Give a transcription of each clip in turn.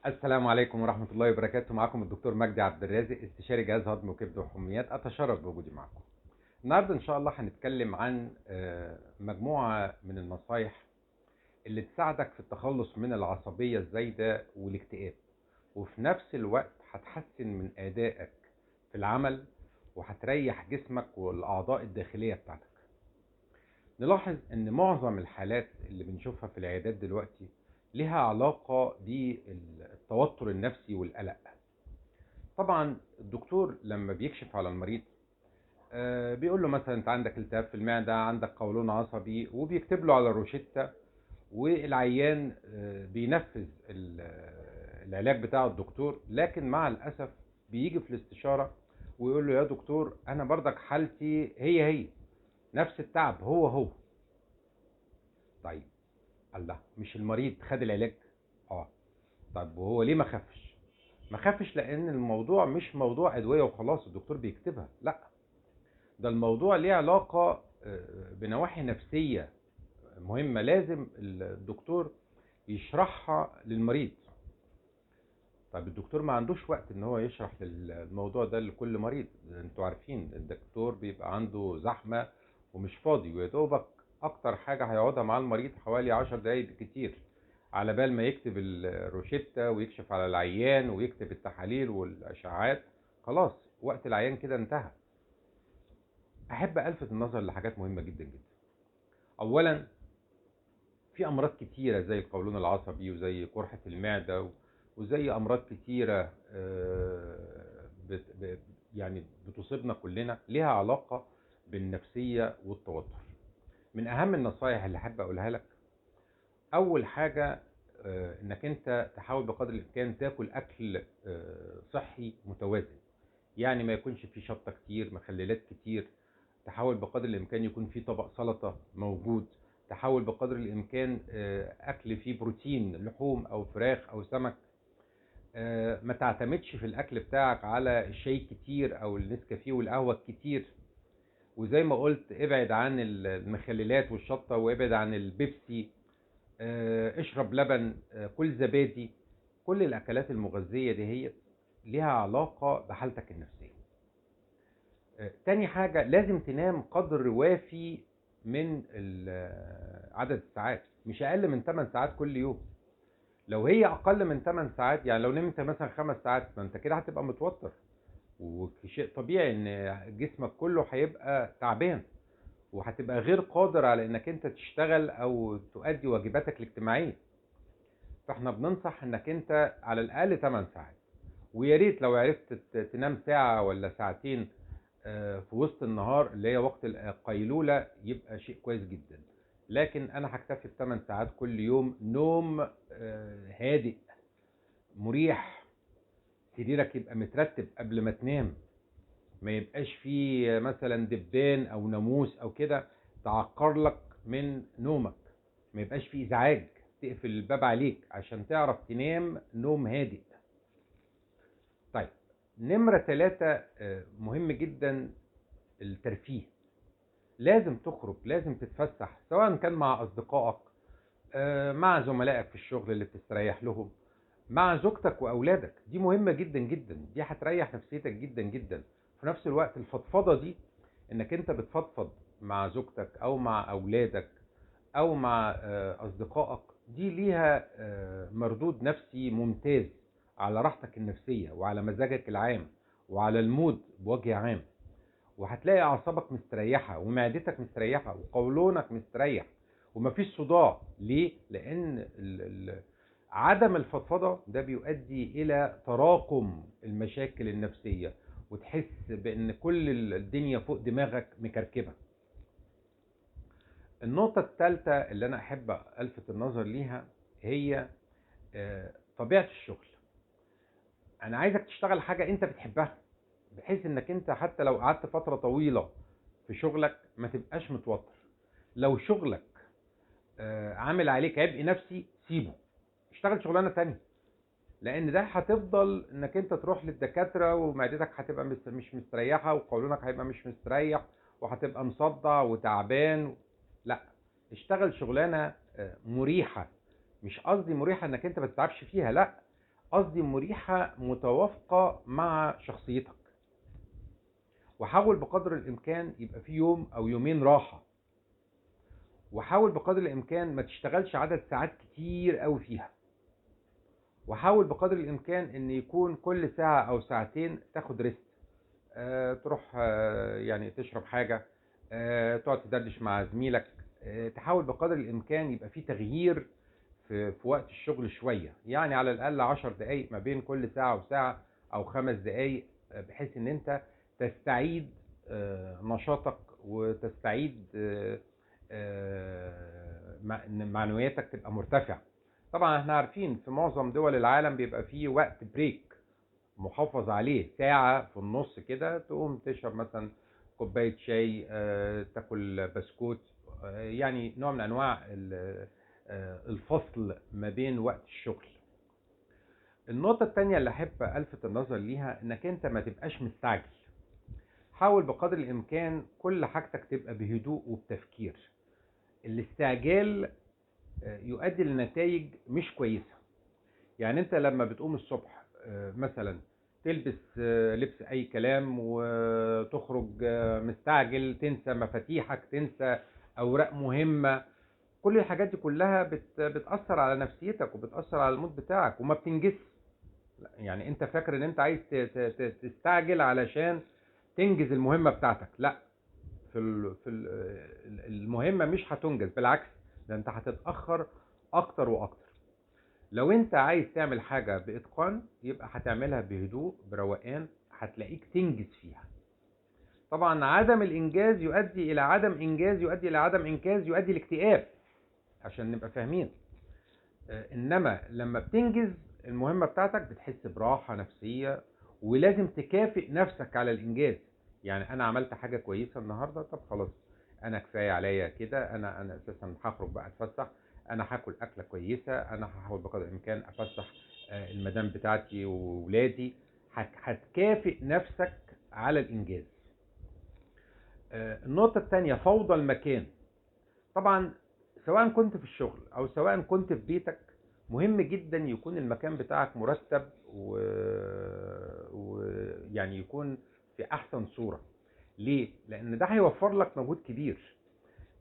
السلام عليكم ورحمة الله وبركاته. معكم الدكتور مجدي عبد الرازق، استشاري جهاز هضم وكبد وحميات. أتشرف بوجودي معكم. النهاردة إن شاء الله هنتكلم عن مجموعة من النصايح اللي تساعدك في التخلص من العصبية الزايدة والاكتئاب، وفي نفس الوقت هتحسن من أدائك في العمل، وهتريح جسمك والأعضاء الداخلية بتاعتك. نلاحظ ان معظم الحالات اللي بنشوفها في العيادات دلوقتي لها علاقة بالتوتر النفسي والقلق. طبعا الدكتور لما بيكشف على المريض بيقول له مثلا انت عندك التهاب في المعدة، عندك قولون عصبي، وبيكتب له على الروشتة، والعيان بينفذ العلاج بتاع الدكتور. لكن مع الأسف بيجي في الاستشارة ويقول له يا دكتور انا برضك حالتي هي نفس التعب هو. طيب، الله، مش المريض خد العلاج؟ اه. طب وهو ليه ما خفش؟ ما خفش لان الموضوع مش موضوع ادويه وخلاص الدكتور بيكتبها، لا، ده الموضوع ليه علاقه بنواحي نفسيه مهمه، لازم الدكتور يشرحها للمريض. طب الدكتور ما عندوش وقت ان هو يشرح الموضوع ده لكل مريض. انتوا عارفين الدكتور بيبقى عنده زحمه ومش فاضي، ويا دوبك اكتر حاجه هيقعدها مع المريض حوالي 10 دقايق بالكتير، على بال ما يكتب الروشتة ويكشف على العيان ويكتب التحاليل والاشعاعات. خلاص وقت العيان كده انتهى. احب الفت النظر لحاجات مهمه جدا جدا. اولا، في امراض كتيره زي القولون العصبي وزي قرحه المعده وزي امراض كتيره يعني بتصيبنا كلنا ليها علاقه بالنفسيه والتوتر. من اهم النصائح اللي احب اقولها لك، اول حاجه انك انت تحاول بقدر الامكان تاكل اكل صحي متوازن. يعني ما يكونش فيه شطه كتير، مخللات كتير. تحاول بقدر الامكان يكون فيه طبق سلطه موجود. تحاول بقدر الامكان اكل فيه بروتين، لحوم او فراخ او سمك. ما تعتمدش في الاكل بتاعك على الشاي كتير او النسكافيه والقهوه كتير. وزي ما قلت ابعد عن المخللات والشطه، وابعد عن البيبسي. اشرب لبن، كل زبادي. كل الاكلات المغذيه دي هي ليها علاقه بحالتك النفسيه. تاني حاجه، لازم تنام قدر وافي من عدد الساعات، مش اقل من 8 ساعات كل يوم. لو هي اقل من 8 ساعات، يعني لو نمت مثلا 5 ساعات، ما انت كده هتبقى متوتر، وشيء طبيعي ان جسمك كله هيبقى تعبان، وهتبقى غير قادر على انك انت تشتغل او تؤدي واجباتك الاجتماعيه. فاحنا بننصح انك انت على الاقل 8 ساعات، ويا ريت لو عرفت تنام ساعة ولا ساعتين في وسط النهار اللي هي وقت القيلولة، يبقى شيء كويس جدا. لكن انا هكتفي ب 8 ساعات كل يوم نوم هادئ مريح. سريرك يبقى مترتب قبل ما تنام، ما يبقاش فيه مثلا دبان او ناموس او كده تعكر لك من نومك. ما يبقاش فيه ازعاج تقفل الباب عليك عشان تعرف تنام نوم هادئ. طيب، نمرة 3 مهم جدا، الترفيه. لازم تخرج، لازم تتفسح، سواء كان مع أصدقائك، مع زملائك في الشغل اللي بتستريح لهم، مع زوجتك وأولادك. دي مهمة جدا جدا، دي هتريح نفسيتك جدا جدا. في نفس الوقت الفضفضة دي، انك انت بتفضفض مع زوجتك او مع اولادك او مع اصدقائك، دي ليها مردود نفسي ممتاز على راحتك النفسية وعلى مزاجك العام وعلى المود بوجه عام. وهتلاقي اعصابك مستريحة ومعدتك مستريحة وقولونك مستريح ومفيش صداع. ليه؟ لان عدم الفضفضة ده بيؤدي الى تراكم المشاكل النفسية، وتحس بان كل الدنيا فوق دماغك مكركبة. النقطة الثالثة اللي أنا أحب ألفت النظر ليها هي طبيعة الشغل. أنا عايزك تشتغل حاجة أنت بتحبها، بحيث إنك أنت حتى لو قعدت فترة طويلة في شغلك ما تبقاش متوتر. لو شغلك عامل عليك عبء نفسي، سيبه، اشتغل شغلانة تانية. لأن ده هتفضل إنك أنت تروح للدكاترة ومعدتك هتبقى مش مستريحة وقولونك هيبقى مش مستريح وهتبقى مصدع وتعبان. لا، اشتغل شغلانه مريحه. مش قصدي مريحه انك انت ما تتعبش فيها، لا، قصدي مريحة متوافقة مع شخصيتك. وحاول بقدر الامكان يبقى في يوم او يومين راحة. وحاول بقدر الامكان ما تشتغلش عدد ساعات كتير قوي فيها. وحاول بقدر الامكان ان يكون كل ساعة او ساعتين تاخد ريست. تروح يعني تشرب حاجة، تقعد تدردش مع زميلك. تحاول بقدر الامكان يبقى في تغيير في وقت الشغل شوية، يعني على الاقل 10 دقايق ما بين كل ساعة وساعة او 5 دقايق، بحيث ان انت تستعيد نشاطك وتستعيد إن معنوياتك تبقى مرتفعة. طبعا احنا عارفين في معظم دول العالم بيبقى فيه وقت بريك محافظ عليه، ساعة في النص كده تقوم تشرب مثلا كوباية شاي، تاكل بسكوت، يعني نوع من انواع الفصل ما بين وقت الشغل. النقطة التانية اللي احب الفت النظر ليها انك انت ما تبقاش مستعجل. حاول بقدر الامكان كل حاجتك تبقى بهدوء وبتفكير. الاستعجال يؤدي لنتائج مش كويسة. يعني انت لما بتقوم الصبح مثلا تلبس لبس اي كلام وتخرج مستعجل، تنسى مفاتيحك، تنسى اوراق مهمة، كل الحاجات دي كلها بتأثر على نفسيتك وبتأثر على المود بتاعك وما بتنجزش. يعني انت فاكر ان انت عايز تستعجل علشان تنجز المهمة بتاعتك، لا. المهمة مش هتنجز، بالعكس ده انت هتتأخر اكتر واكتر. لو انت عايز تعمل حاجة بإتقان يبقى هتعملها بهدوء بروقان، هتلاقيك تنجز فيها. طبعا عدم الإنجاز يؤدي إلى عدم إنجاز، يؤدي إلى عدم إنجاز، يؤدي لاكتئاب، عشان نبقى فاهمين. إنما لما بتنجز المهمة بتاعتك بتحس براحة نفسية، ولازم تكافئ نفسك على الإنجاز. يعني أنا عملت حاجة كويسة النهاردة، طب خلاص أنا كفاية عليا كده، أنا أساسا هخرج بقى أتفسح، انا هاكل اكله كويسه، انا هحاول بقدر الامكان افسح المدام بتاعتي وولادي. هتكافئ نفسك على الانجاز. النقطه الثانيه فوضى المكان. طبعا سواء كنت في الشغل او سواء كنت في بيتك، مهم جدا يكون المكان بتاعك مرتب ويعني يكون في احسن صوره. ليه؟ لان ده هيوفر لك مجهود كبير.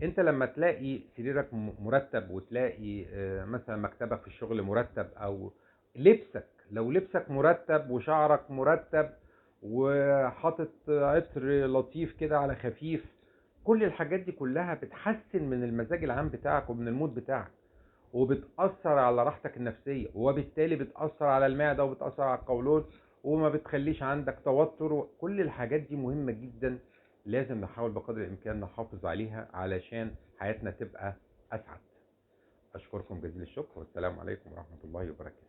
انت لما تلاقي سريرك مرتب، وتلاقي مثلا مكتبك في الشغل مرتب، او لبسك، لو لبسك مرتب وشعرك مرتب وحاطط عطر لطيف كده على خفيف، كل الحاجات دي كلها بتحسن من المزاج العام بتاعك ومن المود بتاعك، وبتأثر على راحتك النفسية، وبالتالي بتأثر على المعدة وبتأثر على القولون، وما بتخليش عندك توتر. كل الحاجات دي مهمة جدا، لازم نحاول بقدر الإمكان نحافظ عليها علشان حياتنا تبقى أسعد. أشكركم جزيل الشكر، والسلام عليكم ورحمة الله وبركاته.